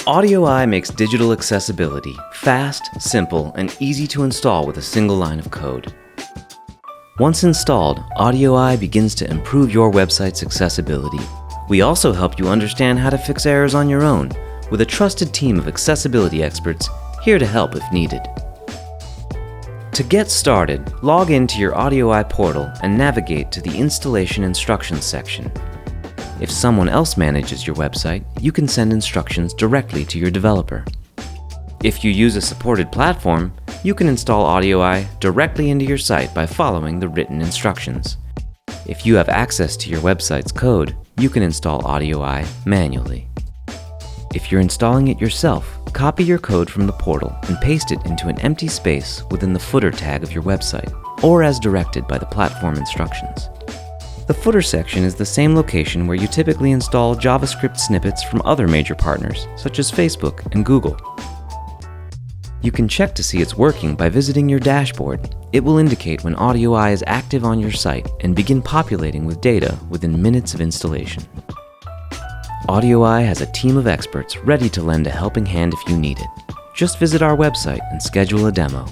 AudioEye makes digital accessibility fast, simple, and easy to install with a single line of code. Once installed, AudioEye begins to improve your website's accessibility. We also help you understand how to fix errors on your own, with a trusted team of accessibility experts here to help if needed. To get started, log into your AudioEye portal and navigate to the Installation Instructions section. If someone else manages your website, you can send instructions directly to your developer. If you use a supported platform, you can install AudioEye directly into your site by following the written instructions. If you have access to your website's code, you can install AudioEye manually. If you're installing it yourself, copy your code from the portal and paste it into an empty space within the footer tag of your website, or as directed by the platform instructions. The footer section is the same location where you typically install JavaScript snippets from other major partners, such as Facebook and Google. You can check to see it's working by visiting your dashboard. It will indicate when AudioEye is active on your site and begin populating with data within minutes of installation. AudioEye has a team of experts ready to lend a helping hand if you need it. Just visit our website and schedule a demo.